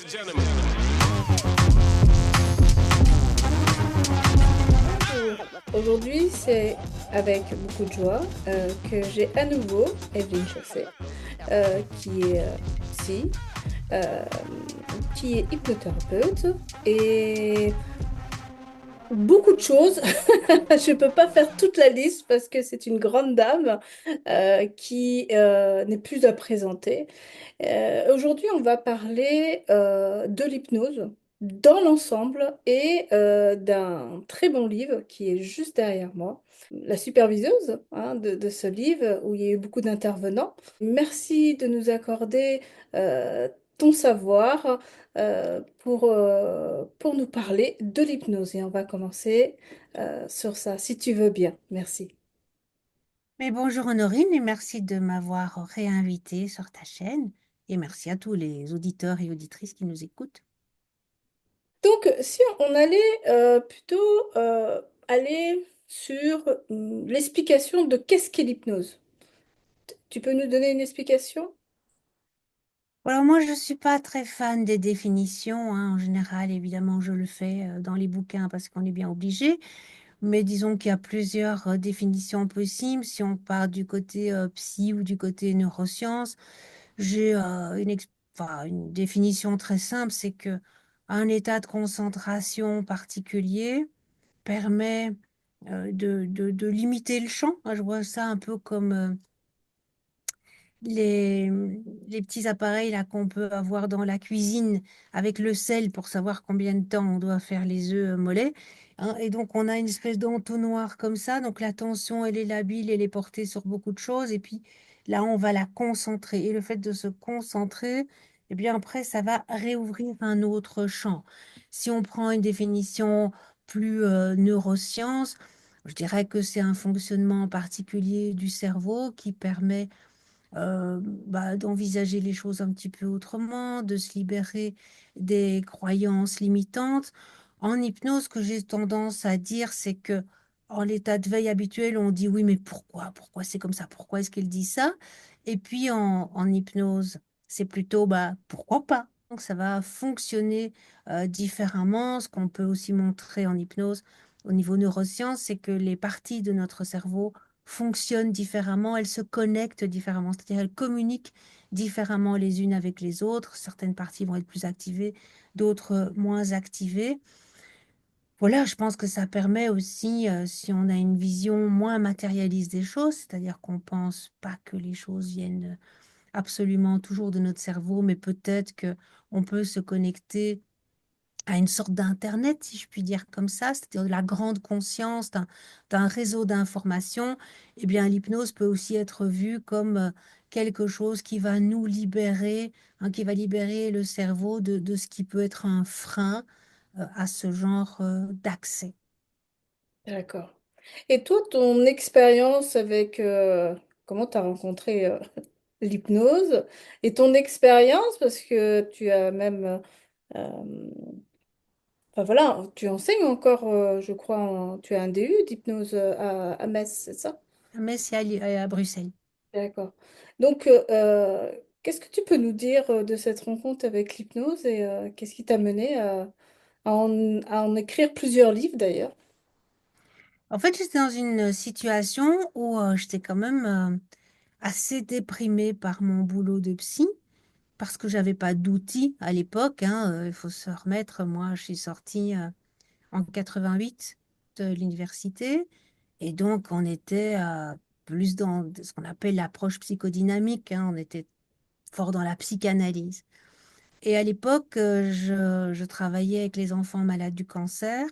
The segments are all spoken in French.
Bonjour. Aujourd'hui, c'est avec beaucoup de joie que j'ai à nouveau Evelyne Chassé, qui est psy, euh, qui est hypnothérapeute et beaucoup de choses. Je ne peux pas faire toute la liste parce que c'est une grande dame qui n'est plus à présenter. Aujourd'hui, on va parler de l'hypnose dans l'ensemble et d'un très bon livre qui est juste derrière moi. La superviseuse de ce livre où il y a eu beaucoup d'intervenants. Merci de nous accorder euh, ton savoir pour nous parler de l'hypnose. Et on va commencer sur ça, si tu veux bien. Merci. Mais bonjour Honorine et merci de m'avoir réinvité sur ta chaîne et merci à tous les auditeurs et auditrices qui nous écoutent. Donc, si on allait plutôt aller sur l'explication de qu'est-ce qu'est l'hypnose. Tu peux nous donner une explication? Alors moi je ne suis pas très fan des définitions, hein. En général évidemment je le fais dans les bouquins parce qu'on est bien obligé, mais disons qu'il y a plusieurs définitions possibles. Si on part du côté psy ou du côté neurosciences, j'ai enfin, une définition très simple, c'est que un état de concentration particulier permet de limiter le champ. Moi, je vois ça un peu comme les, les petits appareils là qu'on peut avoir dans la cuisine avec le sel pour savoir combien de temps on doit faire les œufs mollets, hein. Et donc, on a une espèce d'entonnoir comme ça. Donc, la tension, elle est labile, elle est portée sur beaucoup de choses. Et puis, là, on va la concentrer. Et le fait de se concentrer, eh bien, après, ça va réouvrir un autre champ. Si on prend une définition plus neurosciences, je dirais que c'est un fonctionnement particulier du cerveau qui permet d'envisager les choses un petit peu autrement, de se libérer des croyances limitantes. En hypnose, ce que j'ai tendance à dire, c'est que en l'état de veille habituel, on dit oui, mais pourquoi? Pourquoi c'est comme ça? Pourquoi est-ce qu'elle dit ça? Et puis en hypnose, c'est plutôt pourquoi pas? Donc ça va fonctionner différemment. Ce qu'on peut aussi montrer en hypnose au niveau neurosciences, c'est que les parties de notre cerveau fonctionnent différemment, elles se connectent différemment, c'est-à-dire elles communiquent différemment les unes avec les autres. Certaines parties vont être plus activées, d'autres moins activées. Voilà, je pense que ça permet aussi, si on a une vision moins matérialiste des choses, c'est-à-dire qu'on pense pas que les choses viennent absolument toujours de notre cerveau, mais peut-être que on peut se connecter à une sorte d'internet, si je puis dire comme ça, c'est-à-dire de la grande conscience d'un réseau d'informations. Eh bien, l'hypnose peut aussi être vue comme quelque chose qui va nous libérer, hein, qui va libérer le cerveau de ce qui peut être un frein à ce genre d'accès. D'accord. Et toi, ton expérience avec comment tu as rencontré l'hypnose et ton expérience, parce que tu as même, enfin voilà, tu enseignes encore, je crois, tu as un DU d'hypnose à Metz, c'est ça? Mais c'est à Bruxelles. D'accord. Donc, qu'est-ce que tu peux nous dire de cette rencontre avec l'hypnose et qu'est-ce qui t'a mené à en écrire plusieurs livres d'ailleurs? En fait, j'étais dans une situation où j'étais quand même assez déprimée par mon boulot de psy, parce que j'avais pas d'outils à l'époque, hein. Il faut se remettre, moi je suis sortie en 88 de l'université et donc on était plus dans ce qu'on appelle l'approche psychodynamique, hein. On était fort dans la psychanalyse. Et à l'époque, je travaillais avec les enfants malades du cancer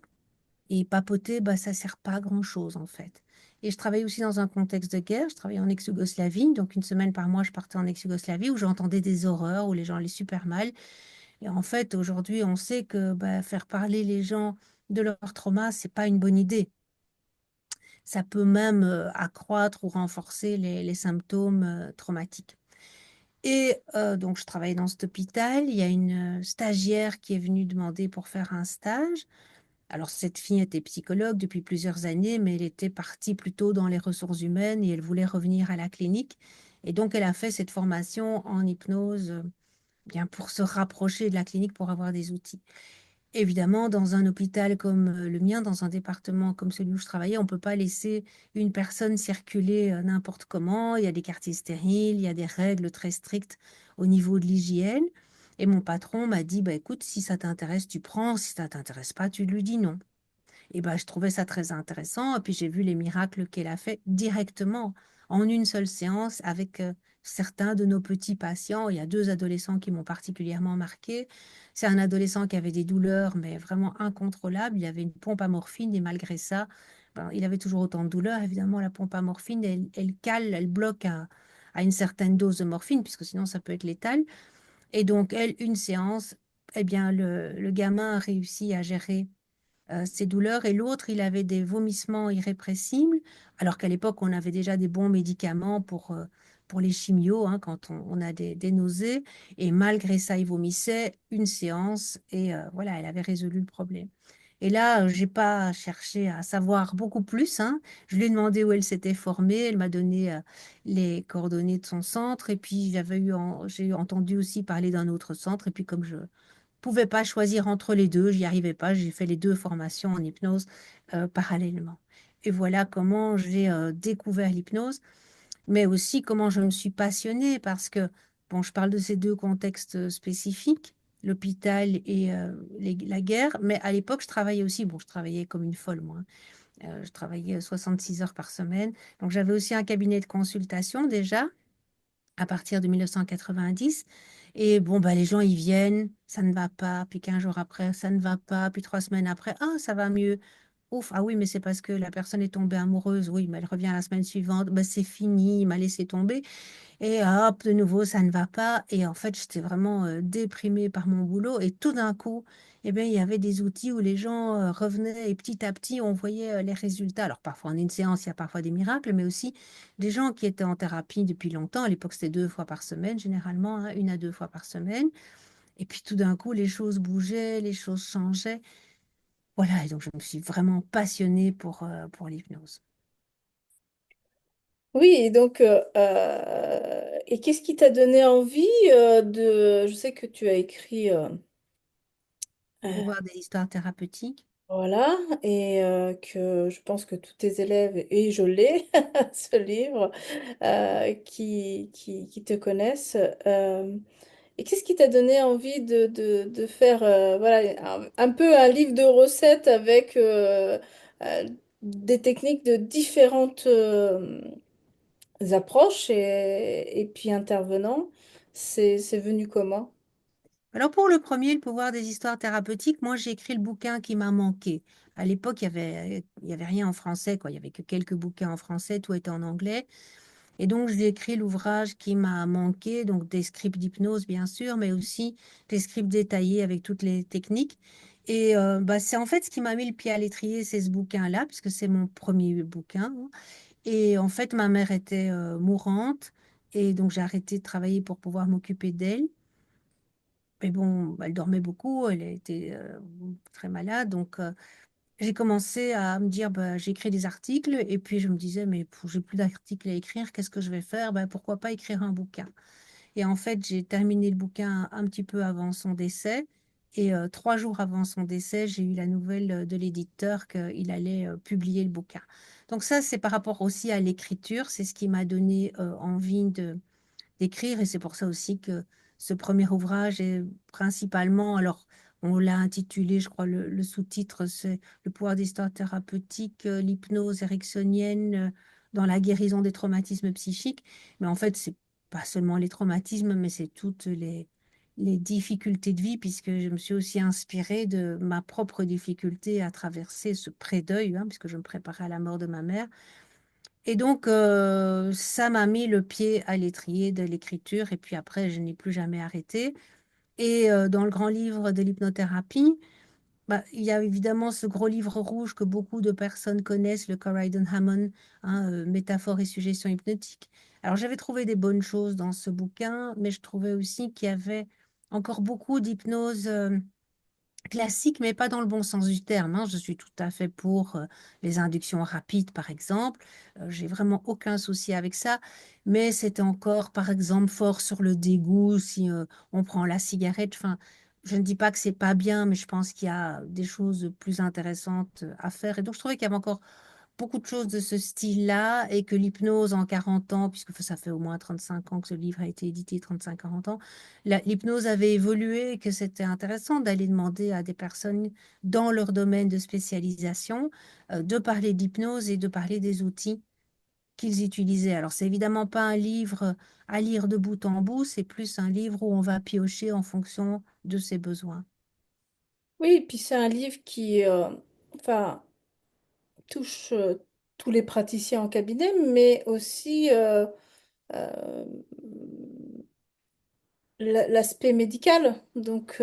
et papoter, ça sert pas à grand-chose en fait. Et je travaillais aussi dans un contexte de guerre. Je travaillais en ex-Yougoslavie, donc une semaine par mois, je partais en ex-Yougoslavie où j'entendais des horreurs, où les gens allaient super mal. Et en fait, aujourd'hui, on sait que faire parler les gens de leur trauma, c'est pas une bonne idée. Ça peut même accroître ou renforcer les symptômes traumatiques. Et donc, je travaillais dans cet hôpital. Il y a une stagiaire qui est venue demander pour faire un stage. Alors, cette fille était psychologue depuis plusieurs années, mais elle était partie plutôt dans les ressources humaines et elle voulait revenir à la clinique. Et donc, elle a fait cette formation en hypnose bien pour se rapprocher de la clinique pour avoir des outils. Évidemment, dans un hôpital comme le mien, dans un département comme celui où je travaillais, on ne peut pas laisser une personne circuler n'importe comment. Il y a des quartiers stériles, il y a des règles très strictes au niveau de l'hygiène. Et mon patron m'a dit, bah, écoute, si ça t'intéresse, tu prends. Si ça t'intéresse pas, tu lui dis non. Et ben, je trouvais ça très intéressant. Et puis j'ai vu les miracles qu'elle a fait directement en une seule séance avec certains de nos petits patients. Il y a deux adolescents qui m'ont particulièrement marqué. C'est un adolescent qui avait des douleurs, mais vraiment incontrôlables. Il avait une pompe à morphine et malgré ça, ben, il avait toujours autant de douleurs. Évidemment, la pompe à morphine, elle cale, elle bloque à une certaine dose de morphine, puisque sinon ça peut être létal. Et donc, elle, une séance, eh bien, le gamin a réussi à gérer ses douleurs et l'autre, il avait des vomissements irrépressibles, alors qu'à l'époque, on avait déjà des bons médicaments pour les chimios, hein, quand on a des nausées. Et malgré ça, il vomissait une séance et voilà, elle avait résolu le problème. Et là, j'ai pas cherché à savoir beaucoup plus, hein. Je lui ai demandé où elle s'était formée. Elle m'a donné les coordonnées de son centre. Et puis, j'ai entendu aussi parler d'un autre centre. Et puis, comme je pouvais pas choisir entre les deux, j'y arrivais pas. J'ai fait les deux formations en hypnose parallèlement. Et voilà comment j'ai découvert l'hypnose, mais aussi comment je me suis passionnée parce que, bon, je parle de ces deux contextes spécifiques, l'hôpital et la guerre, mais à l'époque, je travaillais aussi, bon, je travaillais comme une folle, moi, hein. Je travaillais 66 heures par semaine. Donc, j'avais aussi un cabinet de consultation déjà à partir de 1990. Et bon, bah, les gens, ils viennent, ça ne va pas, puis 15 jours après, ça ne va pas, puis 3 semaines après, ah, ça va mieux. Ouf, ah oui, mais c'est parce que la personne est tombée amoureuse. Oui, mais elle revient la semaine suivante. Bah, c'est fini, il m'a laissé tomber. Et hop, de nouveau, ça ne va pas. Et en fait, j'étais vraiment déprimée par mon boulot. Et tout d'un coup, eh bien, il y avait des outils où les gens revenaient et petit à petit, on voyait les résultats. Alors, parfois en une séance, il y a parfois des miracles, mais aussi des gens qui étaient en thérapie depuis longtemps. À l'époque, c'était 2 fois par semaine, généralement, hein, 1 à 2 fois par semaine. Et puis, tout d'un coup, les choses bougeaient, les choses changeaient. Voilà, et donc je me suis vraiment passionnée pour l'hypnose. Oui, et donc, et qu'est-ce qui t'a donné envie de... Je sais que tu as écrit... Pour voir des histoires thérapeutiques. voilà, et que je pense que tous tes élèves, et je l'ai, ce livre, qui te connaissent. Et qu'est-ce qui t'a donné envie de faire voilà, un peu un livre de recettes avec euh, des techniques de différentes approches et puis intervenants? C'est venu comment? Alors pour le premier, le pouvoir des histoires thérapeutiques, moi j'ai écrit le bouquin qui m'a manqué. À l'époque, il y avait rien en français, quoi. Il y avait que quelques bouquins en français, tout était en anglais. Et donc j'ai écrit l'ouvrage qui m'a manqué, donc des scripts d'hypnose bien sûr, mais aussi des scripts détaillés avec toutes les techniques. Et bah, c'est en fait ce qui m'a mis le pied à l'étrier, c'est ce bouquin-là, puisque c'est mon premier bouquin, hein. Et en fait, ma mère était mourante, et donc j'ai arrêté de travailler pour pouvoir m'occuper d'elle. Mais bon, elle dormait beaucoup, elle était très malade. Donc, j'ai commencé à me dire, bah, j'écris des articles. Et puis, je me disais, mais j'ai plus d'articles à écrire, qu'est-ce que je vais faire? Bah, pourquoi pas écrire un bouquin? Et en fait, j'ai terminé le bouquin un petit peu avant son décès. Et 3 jours avant son décès, j'ai eu la nouvelle de l'éditeur qu'il allait publier le bouquin. Donc ça, c'est par rapport aussi à l'écriture. C'est ce qui m'a donné envie d'écrire. Et c'est pour ça aussi que ce premier ouvrage est principalement, alors on l'a intitulé, je crois, le sous-titre, c'est Le pouvoir d'histoire thérapeutique, l'hypnose ericksonienne dans la guérison des traumatismes psychiques. Mais en fait, c'est pas seulement les traumatismes, mais c'est toutes les difficultés de vie, puisque je me suis aussi inspirée de ma propre difficulté à traverser ce pré-deuil, hein, puisque je me préparais à la mort de ma mère. Et donc, ça m'a mis le pied à l'étrier de l'écriture. Et puis après, je n'ai plus jamais arrêté. Et dans le grand livre de l'hypnothérapie, bah, il y a évidemment ce gros livre rouge que beaucoup de personnes connaissent, le Corydon-Hammond, hein, Métaphores et suggestions hypnotiques. Alors, j'avais trouvé des bonnes choses dans ce bouquin, mais je trouvais aussi qu'il y avait encore beaucoup d'hypnose classique, mais pas dans le bon sens du terme, hein. Je suis tout à fait pour les inductions rapides, par exemple. J'ai vraiment aucun souci avec ça. Mais c'est encore, par exemple, fort sur le dégoût si on prend la cigarette. Enfin, je ne dis pas que c'est pas bien, mais je pense qu'il y a des choses plus intéressantes à faire. Et donc, je trouvais qu'il y avait encore beaucoup de choses de ce style-là et que l'hypnose en 40 ans, puisque ça fait au moins 35 ans que ce livre a été édité, 35-40 ans, l'hypnose avait évolué et que c'était intéressant d'aller demander à des personnes dans leur domaine de spécialisation de parler d'hypnose et de parler des outils qu'ils utilisaient. Alors, c'est évidemment pas un livre à lire de bout en bout, c'est plus un livre où on va piocher en fonction de ses besoins. Oui, et puis c'est un livre qui enfin, touche tous les praticiens en cabinet, mais aussi euh, l'aspect médical. Donc,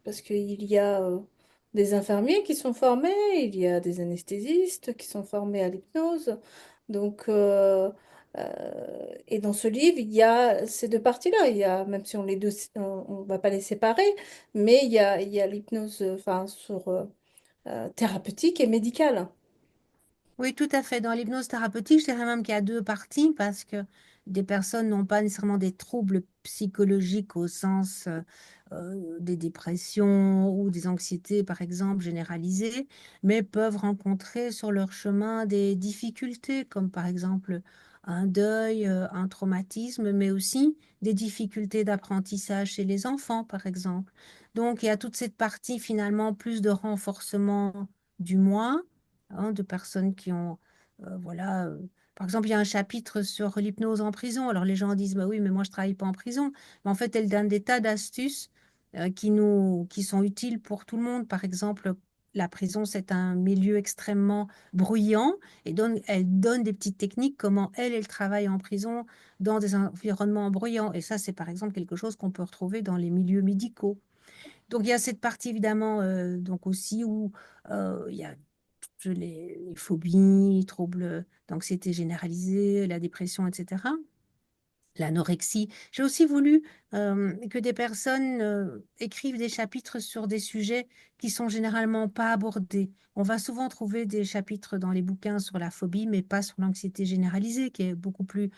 parce qu'il y a des infirmiers qui sont formés, il y a des anesthésistes qui sont formés à l'hypnose. Donc, et dans ce livre, il y a ces deux parties-là. Il y a, même si on les deux, on va pas les séparer, mais il y a l'hypnose, enfin, sur thérapeutique et médicale. Oui, tout à fait. Dans l'hypnose thérapeutique, je dirais même qu'il y a deux parties parce que des personnes n'ont pas nécessairement des troubles psychologiques au sens des dépressions ou des anxiétés, par exemple, généralisées, mais peuvent rencontrer sur leur chemin des difficultés, comme par exemple un deuil, un traumatisme, mais aussi des difficultés d'apprentissage chez les enfants, par exemple. Donc, il y a toute cette partie finalement plus de renforcement du moi, hein, de personnes qui ont, voilà, par exemple, il y a un chapitre sur l'hypnose en prison. Alors les gens disent, bah oui, mais moi je travaille pas en prison. Mais en fait, elle donne des tas d'astuces qui sont utiles pour tout le monde. Par exemple, la prison, c'est un milieu extrêmement bruyant et elle donne des petites techniques comment elle travaille en prison dans des environnements bruyants. Et ça, c'est par exemple quelque chose qu'on peut retrouver dans les milieux médicaux. Donc il y a cette partie évidemment donc aussi où il y a les phobies, les troubles d'anxiété généralisée, la dépression, etc. L'anorexie. J'ai aussi voulu que des personnes écrivent des chapitres sur des sujets qui sont généralement pas abordés. On va souvent trouver des chapitres dans les bouquins sur la phobie, mais pas sur l'anxiété généralisée, qui est beaucoup plus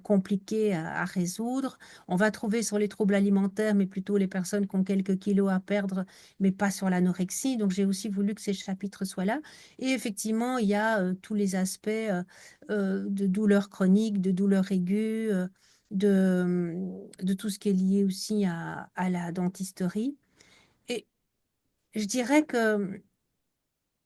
compliquée à résoudre. On va trouver sur les troubles alimentaires, mais plutôt les personnes qui ont quelques kilos à perdre, mais pas sur l'anorexie. Donc j'ai aussi voulu que ces chapitres soient là. Et effectivement, il y a tous les aspects de douleurs chroniques, de douleurs aiguës. De tout ce qui est lié aussi à la dentisterie. Et je dirais que,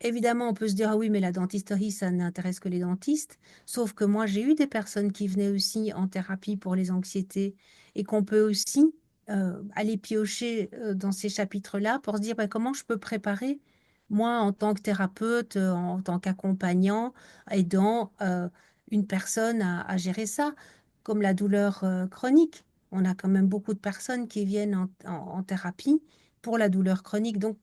évidemment, on peut se dire, ah oui, mais la dentisterie, ça n'intéresse que les dentistes. Sauf que moi, j'ai eu des personnes qui venaient aussi en thérapie pour les anxiétés et qu'on peut aussi aller piocher dans ces chapitres-là pour se dire, bah, comment je peux préparer, moi, en tant que thérapeute, en tant qu'accompagnant, aidant une personne à gérer ça, comme la douleur chronique. On a quand même beaucoup de personnes qui viennent en thérapie pour la douleur chronique. Donc,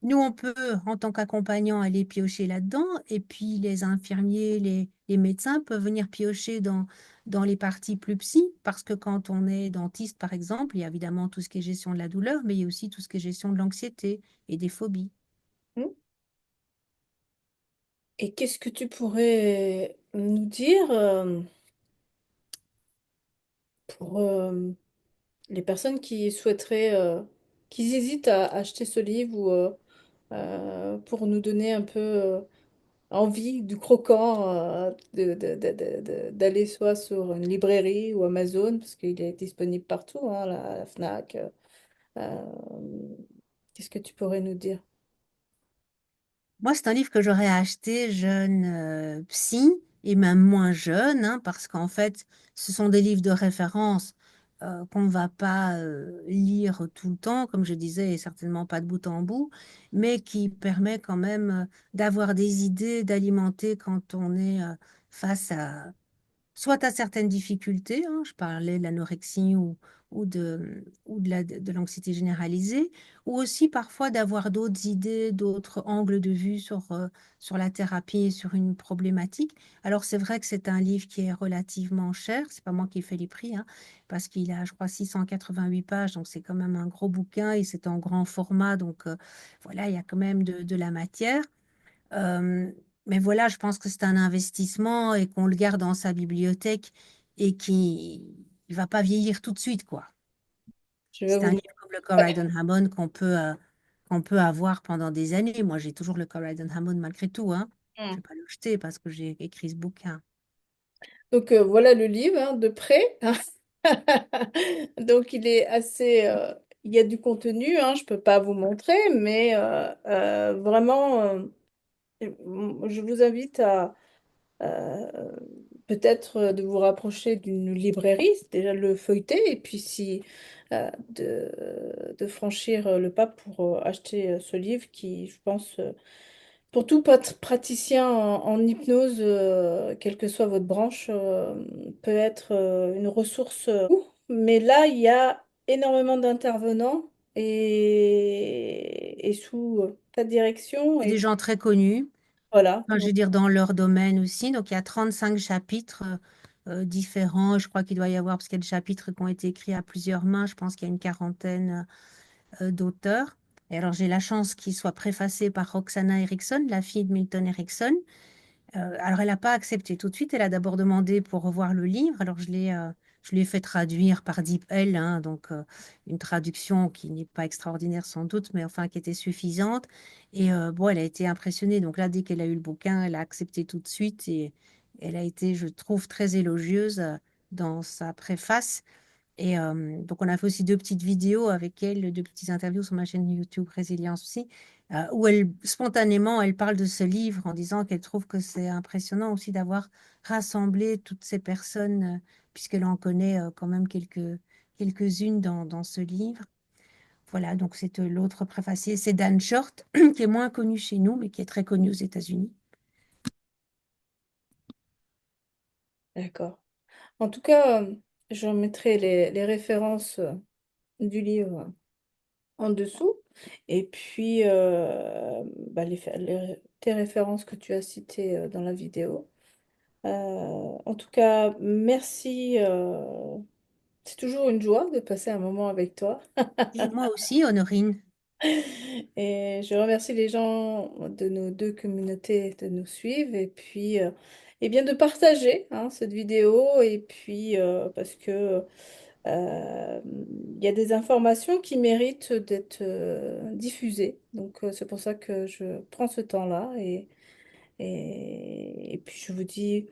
nous, on peut, en tant qu'accompagnant, aller piocher là-dedans, et puis les infirmiers, les médecins peuvent venir piocher dans les parties plus psy, parce que quand on est dentiste, par exemple, il y a évidemment tout ce qui est gestion de la douleur, mais il y a aussi tout ce qui est gestion de l'anxiété et des phobies. Hmm. Et qu'est-ce que tu pourrais nous dire pour les personnes qui souhaiteraient, qui hésitent à acheter ce livre ou pour nous donner un peu envie du croquant d'aller soit sur une librairie ou Amazon, parce qu'il est disponible partout, hein, la Fnac. Euh, qu'est-ce que tu pourrais nous dire? Moi, c'est un livre que j'aurais acheté jeune psy et même moins jeune, hein, parce qu'en fait, ce sont des livres de référence qu'on ne va pas lire tout le temps, comme je disais, et certainement pas de bout en bout, mais qui permet quand même d'avoir des idées, d'alimenter quand on est face soit tu as certaines difficultés, hein, je parlais de l'anorexie ou de l'anxiété généralisée, ou aussi parfois d'avoir d'autres idées, d'autres angles de vue sur la thérapie et sur une problématique. Alors c'est vrai que c'est un livre qui est relativement cher, c'est pas moi qui fais les prix, hein, parce qu'il a, je crois, 688 pages, donc c'est quand même un gros bouquin et c'est en grand format, donc voilà, il y a quand même de la matière. Euh, mais voilà, je pense que c'est un investissement et qu'on le garde dans sa bibliothèque et qui ne va pas vieillir tout de suite, quoi. Je vais C'est vous un demander. livre comme le Corydon Hammond qu'on peut avoir pendant des années. Moi, j'ai toujours le Corydon Hammond malgré tout, hein. Je ne vais pas le jeter parce que j'ai écrit ce bouquin. Donc voilà le livre hein, de près. Donc il est assez, il y a du contenu, hein, je peux pas vous montrer, mais vraiment, je vous invite à peut-être de vous rapprocher d'une librairie, c'est déjà le feuilleter, et puis si de franchir le pas pour acheter ce livre qui, je pense, pour tout praticien en hypnose, quelle que soit votre branche, peut être une ressource. Mais là, il y a énormément d'intervenants et sous ta direction. C'est Et des gens très connus, voilà. enfin, je veux dire dans leur domaine aussi. Donc, il y a 35 chapitres différents. Je crois qu'il doit y avoir, parce qu'il y a des chapitres qui ont été écrits à plusieurs mains, je pense qu'il y a une quarantaine d'auteurs. Et alors, j'ai la chance qu'il soit préfacé par Roxana Erickson, la fille de Milton Erickson. Alors, elle n'a pas accepté tout de suite. Elle a d'abord demandé pour revoir le livre. Alors, je l'ai fait traduire par DeepL, hein, donc une traduction qui n'est pas extraordinaire sans doute, mais enfin qui était suffisante. Et bon, elle a été impressionnée. Donc là, dès qu'elle a eu le bouquin, elle a accepté tout de suite et elle a été, je trouve, très élogieuse dans sa préface. Et donc, on a fait aussi deux petites vidéos avec elle, deux petites interviews sur ma chaîne YouTube Résilience aussi, où elle, spontanément, elle parle de ce livre en disant qu'elle trouve que c'est impressionnant aussi d'avoir rassemblé toutes ces personnes, puisqu'elle en connaît quand même quelques-unes dans ce livre. Voilà, donc c'est l'autre préfacier, c'est Dan Short, qui est moins connu chez nous, mais qui est très connu aux États-Unis. D'accord. En tout cas, je mettrai les références du livre en dessous. Et puis, bah, tes références que tu as citées dans la vidéo. En tout cas, merci. C'est toujours une joie de passer un moment avec toi. Et moi aussi, Honorine. Et je remercie les gens de nos deux communautés de nous suivre et puis et bien de partager hein, cette vidéo et puis parce que il y a des informations qui méritent d'être diffusées. Donc c'est pour ça que je prends ce temps-là et puis je vous dis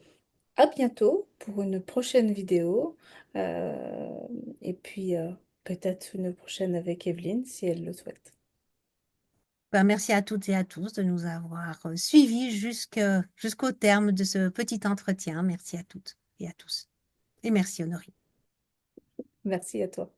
à bientôt pour une prochaine vidéo euh, et puis peut-être une prochaine avec Evelyne si elle le souhaite. Ben, merci à toutes et à tous de nous avoir suivis jusqu'au terme de ce petit entretien. Merci à toutes et à tous. Et merci, Honorine. Merci à toi.